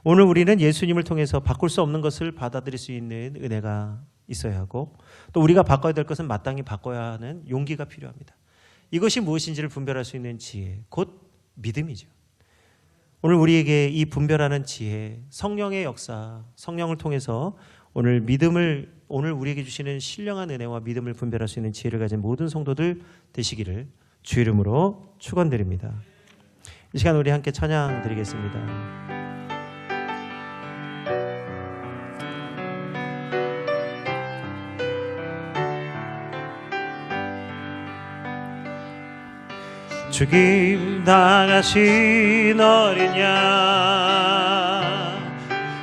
오늘 우리는 예수님을 통해서 바꿀 수 없는 것을 받아들일 수 있는 은혜가 있어야 하고 또 우리가 바꿔야 될 것은 마땅히 바꿔야 하는 용기가 필요합니다. 이것이 무엇인지를 분별할 수 있는 지혜, 곧 믿음이죠. 오늘 우리에게 이 분별하는 지혜, 성령의 역사, 성령을 통해서 오늘 우리에게 주시는 신령한 은혜와 믿음을 분별할 수 있는 지혜를 가진 모든 성도들 되시기를 주 이름으로 축원드립니다. 이 시간 우리 함께 찬양 드리겠습니다. 죽임 당하신 어린 양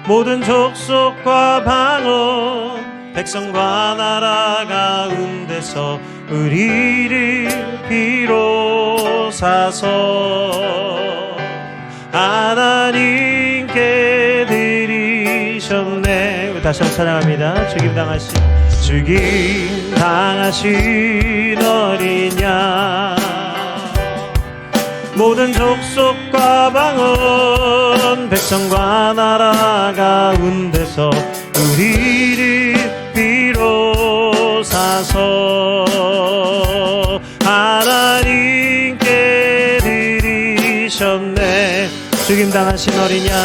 모든 족속과 방언 백성과 나라 가운데서 우리를 비로사서 하나님께 드리셨네. 다시 한번 찬양합니다. 죽임 당하신 어린 양 모든 족속과 방언 백성과 나라 가운데서 우리를 비로사서 하나님께 드리셨네. 죽임당하신 어린 양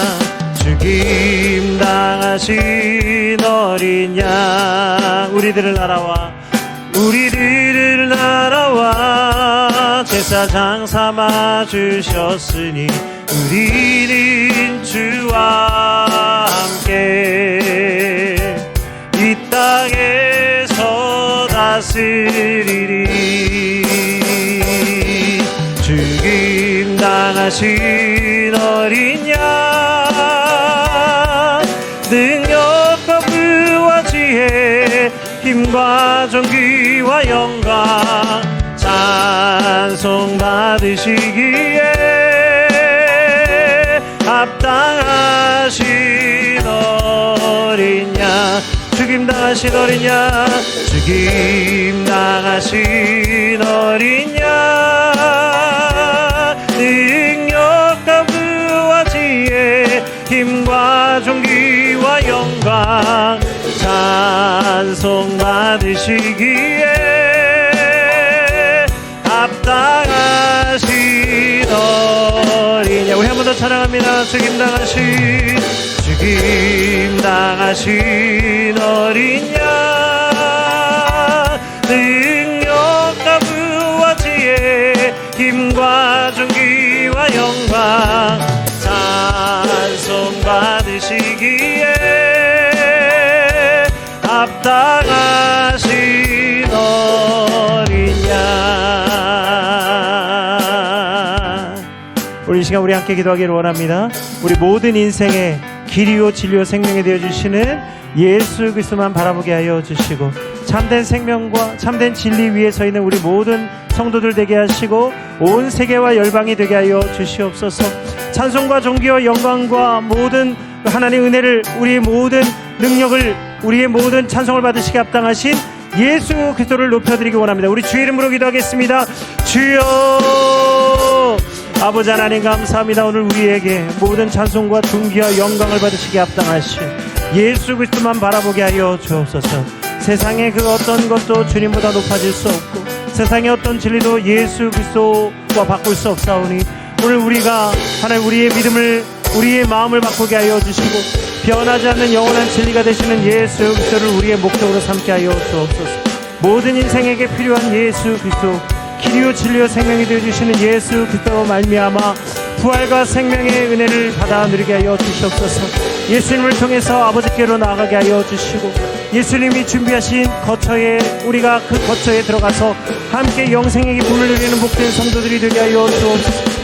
죽임당하신 어린 양 우리들을 날아와 제사장 삼아 주셨으니 우리는 주와 함께 이 땅에서 다스리리. 죽임당하신 어린 양 능력과 부와 지혜 힘과 존귀와 영광 찬송 받으시기에 합당하신 어린 양 죽임당하신 어린 양 죽임당하신 어린 양 능력과 부와 지혜 힘과 존귀와 영광 찬송 받으시기에 합당하신 어린 양 우리 한 번 더 찬양합니다. 죽임당하신 어린 양 능력과 부와 지혜 힘과 존귀와 영광 찬송 받으시기에 합당하신 어린 양. 우리 이 시간 우리 함께 기도하기를 원합니다. 우리 모든 인생의 길이요 진리요 생명이 되어주시는 예수 그리스도만 바라보게 하여 주시고 참된 생명과 참된 진리 위에 서 있는 우리 모든 성도들 되게 하시고 온 세계와 열방이 되게 하여 주시옵소서. 찬송과 존귀와 영광과 모든 하나님의 은혜를 우리의 모든 능력을 우리의 모든 찬송을 받으시게 합당하신 예수 그리스도를 높여드리기 원합니다. 우리 주 이름으로 기도하겠습니다. 주여 아버지 하나님 감사합니다. 오늘 우리에게 모든 찬송과 존귀와 영광을 받으시게 합당하신 예수 그리스도만 바라보게 하여 주옵소서. 세상의 그 어떤 것도 주님보다 높아질 수 없고 세상의 어떤 진리도 예수 그리스도와 바꿀 수 없사오니 오늘 우리가 하나님 우리의 믿음을 우리의 마음을 바꾸게 하여 주시고 변하지 않는 영원한 진리가 되시는 예수 그리스도를 우리의 목적으로 삼게 하여 주옵소서. 모든 인생에게 필요한 예수 그리스도 길이요 진리요 생명이 되어주시는 예수 그리스도로 말미암아 부활과 생명의 은혜를 받아 누리게 하여 주시옵소서. 예수님을 통해서 아버지께로 나아가게 하여 주시고 예수님이 준비하신 거처에 우리가 그 거처에 들어가서 함께 영생의 기쁨을 누리는 복된 성도들이 되게 하여 주옵소서.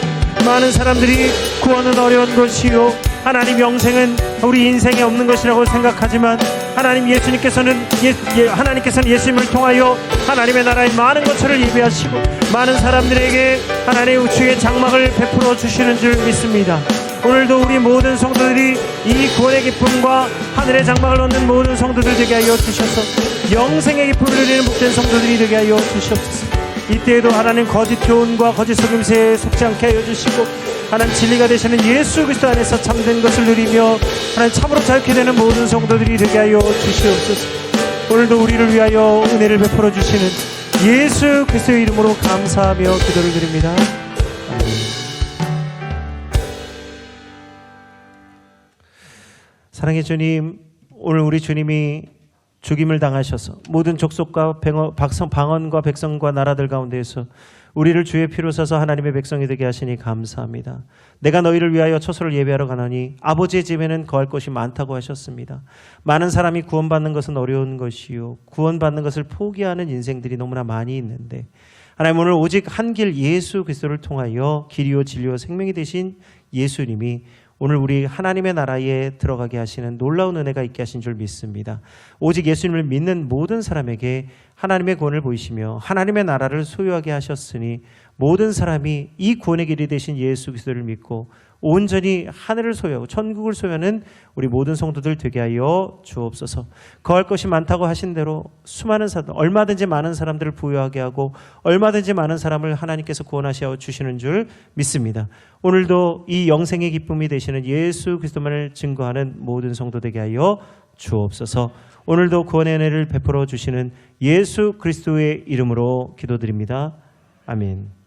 많은 사람들이 구원은 어려운 것이요 하나님 영생은 우리 인생에 없는 것이라고 생각하지만 하나님께서는 예수님을 통하여 하나님의 나라의 많은 것을 예비하시고 많은 사람들에게 하나님의 주의 장막을 베풀어 주시는 줄 믿습니다. 오늘도 우리 모든 성도들이 이 구원의 기쁨과 하늘의 장막을 얻는 모든 성도들 되게 하여 주셔서 영생의 기쁨을 누리는 복된 성도들이 되게 하여 주시옵소서. 이때에도 하나님 거짓 교훈과 거짓 속임새에 속지 않게 하여 주시고 하나님 진리가 되시는 예수 그리스도 안에서 참된 것을 누리며 하나님 참으로 자유케 되는 모든 성도들이 되게 하여 주시옵소서. 오늘도 우리를 위하여 은혜를 베풀어 주시는 예수 그리스도의 이름으로 감사하며 기도를 드립니다. 아멘. 사랑의 주님, 오늘 우리 주님이 죽임을 당하셔서 모든 족속과 방언과 백성과 나라들 가운데에서 우리를 주의 피로 사서 하나님의 백성이 되게 하시니 감사합니다. 내가 너희를 위하여 처소를 예비하러 가노니 아버지의 집에는 거할 것이 많다고 하셨습니다. 많은 사람이 구원받는 것은 어려운 것이요 구원받는 것을 포기하는 인생들이 너무나 많이 있는데 하나님 오늘 오직 한 길 예수 그리스도를 통하여 길이요 진리요 생명이 되신 예수님이 오늘 우리 하나님의 나라에 들어가게 하시는 놀라운 은혜가 있게 하신 줄 믿습니다. 오직 예수님을 믿는 모든 사람에게 하나님의 구원을 보이시며 하나님의 나라를 소유하게 하셨으니 모든 사람이 이 구원의 길이 되신 예수 그리스도를 믿고 온전히 하늘을 소유하고 천국을 소유하는 우리 모든 성도들 되게 하여 주옵소서. 거할 것이 많다고 하신 대로 수많은 사람, 얼마든지 많은 사람들을 부유하게 하고 얼마든지 많은 사람을 하나님께서 구원하셔 주시는 줄 믿습니다. 오늘도 이 영생의 기쁨이 되시는 예수 그리스도만을 증거하는 모든 성도 되게 하여 주옵소서. 오늘도 구원의 은혜를 베풀어 주시는 예수 그리스도의 이름으로 기도드립니다. 아멘.